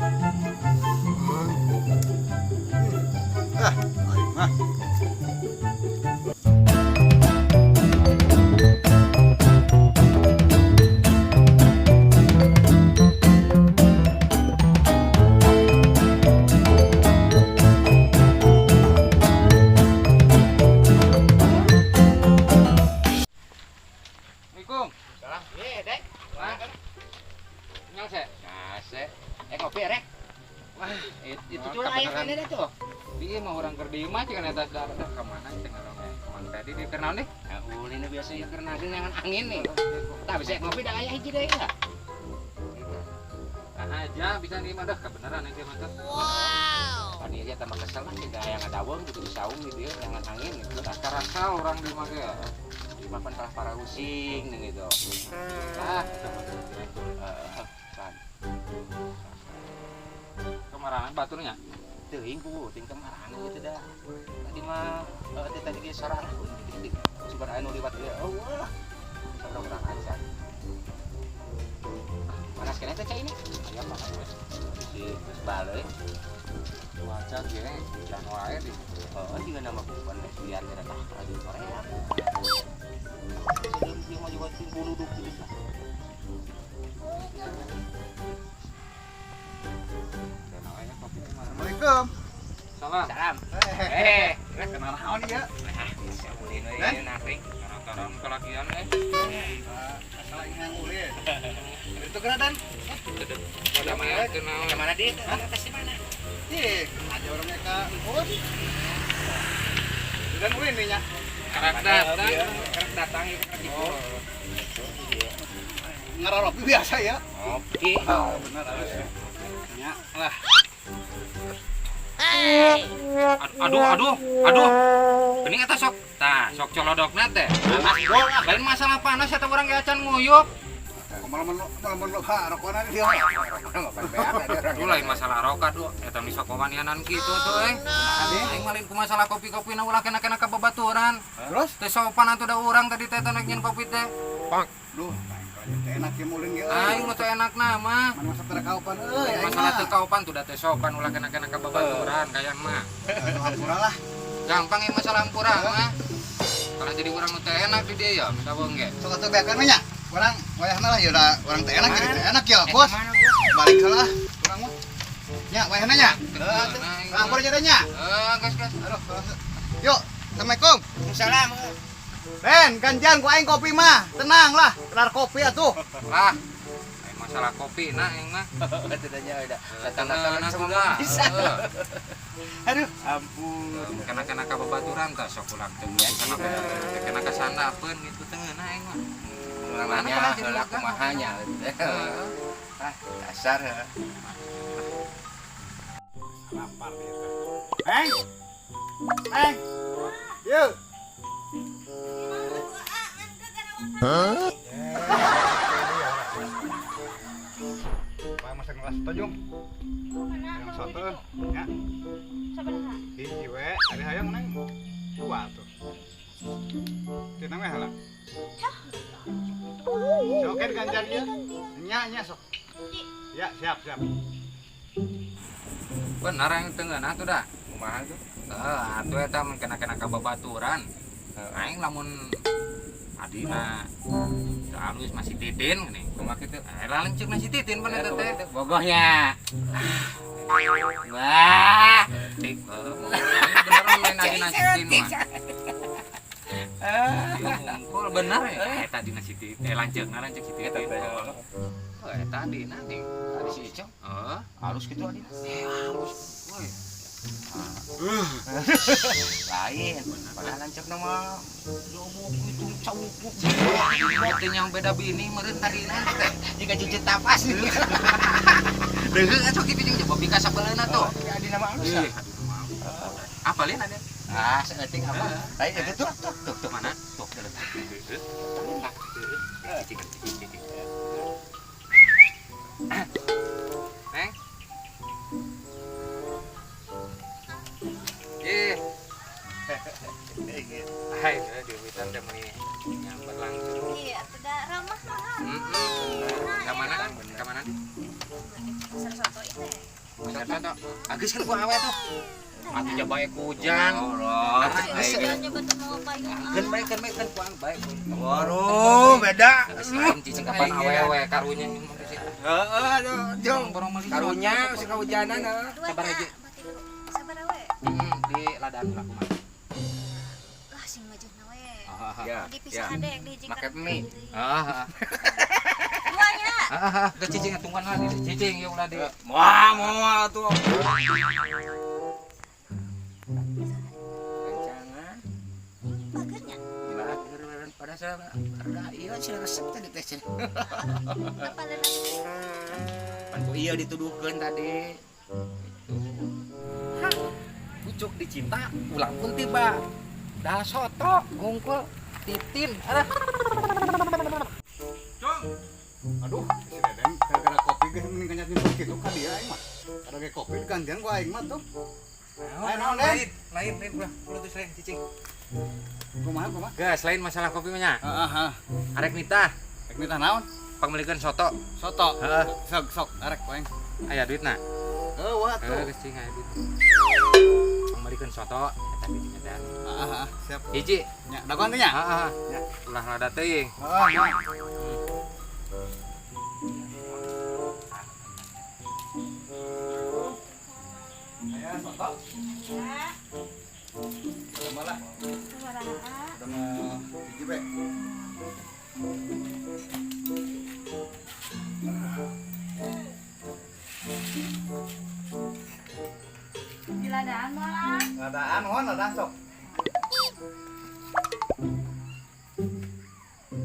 Ayo mah. Assalamualaikum. Salam. Iya, Dek. Wah. Nyong se. Nase. Kopi rek. Wah, Itu curang aya kana dah tuh. Dia mah orang keur di imah cik eta daerah ka mana cik ngarong kemang tadi di keur naon deh? Nah, ulin biasa ya karena ada yang angin nih. Tah bisa ngopi dah aya hiji deui lah. Aja bisa di imah dah kebenaran yang mah teh. Wow. Tadi dia tambah kesel lah tidak yang ada wong gitu disaung di dia yang angin gitu. Rasa orang di imah ge. Makan kalah para using gitu. Ah, Kan. kemarahan baturnya. Teuing ku, ting kemaran gitu dah. Tadi mah tadi dia sarang gitu. Sugan anu liwat dia. Allah. Sabar orang aja. Panas kena teh cai ini. Aya panas wes. Si geus baleui. Cuaca ge hujan wae di. Juga nama bukan biar kita tah lagi Korea. Sebelum dia mau juga bulu duduk gitu. Assalamualaikum. Salam. Salam. Kenal naon ya? Bisa ulin we nafing. Orang-orang kelakian Salah yang ulin. Itu keradan. Pada mah kenal. Kemana dia? Atas di mana? Ih, ada orang mereka urus. Dan ulin nih nya. Karak datang Oh. Ngarorok biasa ya. Oke. Benar harus. Ya, lah. Aduh. Bening eta sok. Tah, sok colodokna teh. Lain masalah panas eta urang ge acan nguyup. Malam lo rokona dia. Itu lain masalah rokat do. Eta mi sok wanianan kitu tuh, Aing malin ku masalah kopi-kopina ulah kena-kena ka babaturan. Terus? Teh sopan atuh da urang tadi teh naik nyen kopi teh. Duh, enak ya mulin ya. Aing mah teh enakna mah. Mana masa terekaupan euy. Masalah teu kaupan tuh da teh sopan ulah kena-kena ka babaturan kayan mah. Hampura lah. Gampang ieu masalah hampura mah. Kalau jadi urang nu teh enak di dia ya, minta wong ge. Sok atuh beakeun mah nya. Urang wayahna lah ya udah urang teh enak jadi teh enak ya, Bos. Balik heula urang mah. Nya wayahna nya. Hampura jadi nya. Gas. Aduh. Yuk, Assalamualaikum. Salam. Ben, gantian ku aing kopi mah. Tenang lah, kelar kopi atuh. Lah. Lain masalah kopi nah aing mah. Tidaknya udah Datang-datang semua bisa. Aduh, ampun. Kena-kena ka babaturan tah sok ulang teh kena ka sandapeun gitu teh ngeuna aing mah. Namanya heula kumahanya. Ah, dasar. Lapar dia teh. Eng. Yuk. Pak masak ngelas tojong. Yang satu, ya. Hiji we, ada hayang neng. Dua tuh. Tina mah halah. Sok kan ganjar dia. Nya sok. Ya, siap. Benar yang teu ngeuna tuh dah. Kumaha tuh? Atuh eta mun kena-kena ka babaturan. Aing lamun adina halus masih titin gini kumaha kitu lanceuk masih titin pan eta teh Bogohnya. Wah. bener main adina titin mah ngungkul bener ya eta dina si titin lanceukna lanceuk si titin eta adina nih Tadi si Icong. Halus gitu adina. halus woi Lain. Padahal lancep nama. jobok itu cawuk berarti yang beda bini meureun tadina teh Jika cucut tapas. deuleu atuh kitu jeung coba bika sabaleuna tuh Adina mah halus. ih apalin ada Seeting apa? Lain itu tuh. mana Tuh, letak. Neng hai di hutan teh meuni nyamper langsung Iya, tidak ramah mahal. ka mana ka mana Pasar soto itu. Maksudnya tuh, agis kan gua awe tuh. Atuh baik hujan. Allah. Jangan betul mau payung. Kan baik kan kuang baik. Waduh, beda. Selain cicing kapan awe-awe karunya ini mah sih. Heeh, aduh, Jong. Borong mah Karunya si kahujanan sabar aja. Sabar we. Di ladang lah kumaha. Lah sing majehna we. Ya. Dipisah adek dihijikeun. Make mie. Heeh. Duanya. Heeh, ke cicing tungkan lah di cicing yuk lah di. Wah, mau tuh. Bagernya. Pada saya ada iya sih resep tadi tesnya. Apa lagi? Pan ku iya dituduhkeun tadi. Itu. Pucuk dicinta, ulang pun tiba. Dah soto, ngungkul, titin. Jong. Aduh, si Deden gara-gara kopi geus mending kanyat nyebut kitu ka dia aing mah. Kada ge kopi gantian ku aing mah tuh. Lain ulah tuh lain cicing. Kumaha? Gas lain masalah kopi mah nya. Heeh. Arek nitah, Rek minta naon? pangmelikeun soto. Soto. Heeh. Sok arek wae. Aya duitna. Eueuh atuh. Geus cing aya duit. Pangmelikeun soto eta duitnya teh. Heeh, siap. Hiji. Nya, dagon teh nya? Heeh. Ulah lada teuing. Heeh. Aya soto. Ya. Tambah lah. Sabaraha? Udah hiji be. Diladaan malah. Ladaan mohon ladaan sok.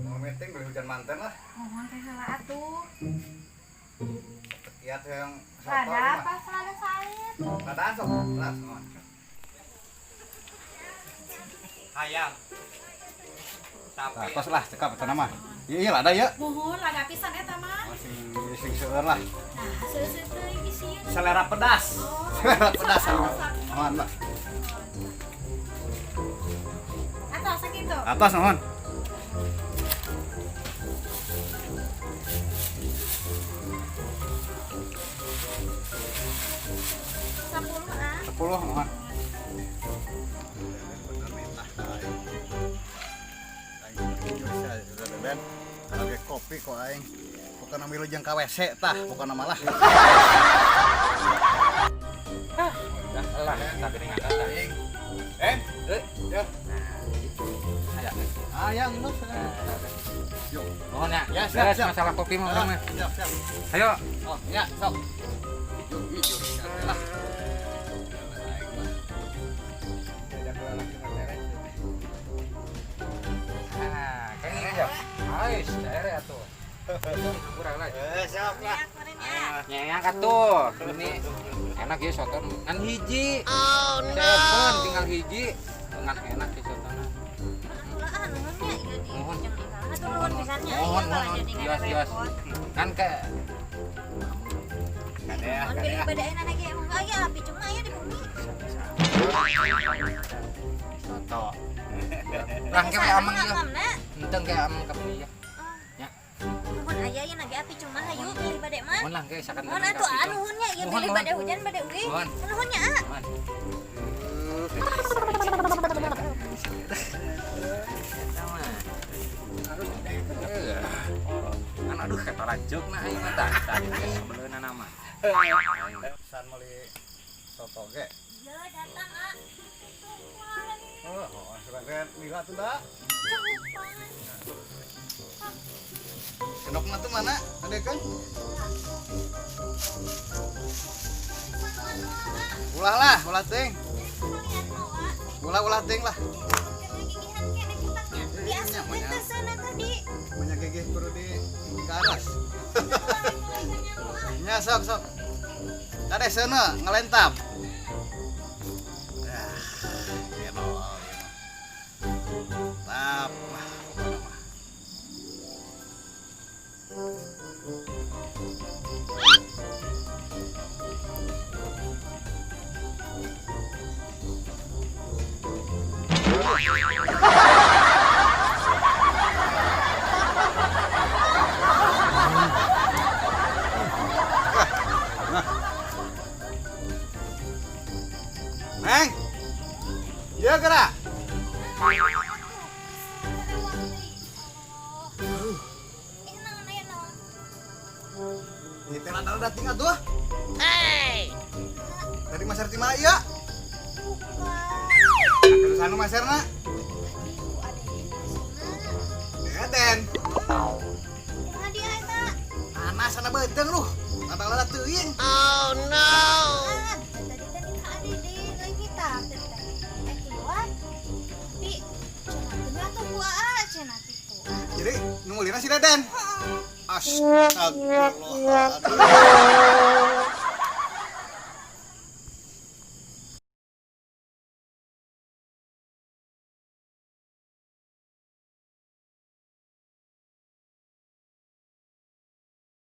Mau meeting beli hujan manten lah. Mohon teh salah atuh. Kiat yang soto. Lada mah. apa salah salib? Ladaan sok. Las mohon. Hayang. Nah, tos lah cekap eta nama. Iya lada ya. Mohon lada pisan eta mah. Sing seueur lah. Nah, seuseuh teuing isieun. Selera pedas. Oh. Selera pedas. Sak. Mohon, Mbak. Atas sakitu. Atas mohon. Sapuluh ah. 10 mohon. Kalau kayak kopi kok aing bukan ambil lujang ka WC tah, bukan malah. Dah lah tapi dengan kata. Ya. Aya. Ayang mas. Yuk. Mohon ya. Ya, siap, Beres siap. masalah kopi mah urang mah. Siap, siap. Ayo. Oh, ya, sok. Yuk, yuk, lah. Ah, kayak ini ya. Ais, daerah atuh. Kurang lagi. Siap lah. Ya, kemarin ya. Nyayang atuh. Ini enak ya soto ngan hiji. Oh no. Tinggal hiji dengan enak ya soto. Ulah nuhunnya ieu di Mohon. jeung di sana tuh nuhun pisannya Mohon, ieu kalau mohon. jadi Jelas, jelas. Kan kayak Mohon pilih bedain anak ge emang aya api cuma aya di bumi. Soto. lah kayak amang ya. Ngamna. Enteng kayak amang kamu ya. Ya. Mohon aya ieu nage api cuma hayu pilih bade mah. Mohon lah kayak sakan. Mohon atuh nuhunnya ieu Mohon, pilih mohon. bade hujan bade uing. Mohon. Nuhunnya ah. Mohon. Kan aduh kata lanjut nah aing mah tah tadi sebeuleunan nama. San meuli soto ge. Ieu datang ah. Oh, sebagai lila tuh dah. Sendokna tuh mana? Ada kan? Ulah ting. Ulah ting lah. Biasa ke sana tadi. Banyak gigih perlu di garas. Nya sok. Tade sana ngelentap. Tap. Neng. Iya gerak. Ini tenan ada dating atuh. Dari Mas Arti Maya. Terus anu Mas Erna. Den. Panas sana beuteng lu. Nantang lada teuing. Oh no. Jadi nungulina si Deden. Astagfirullahaladzim.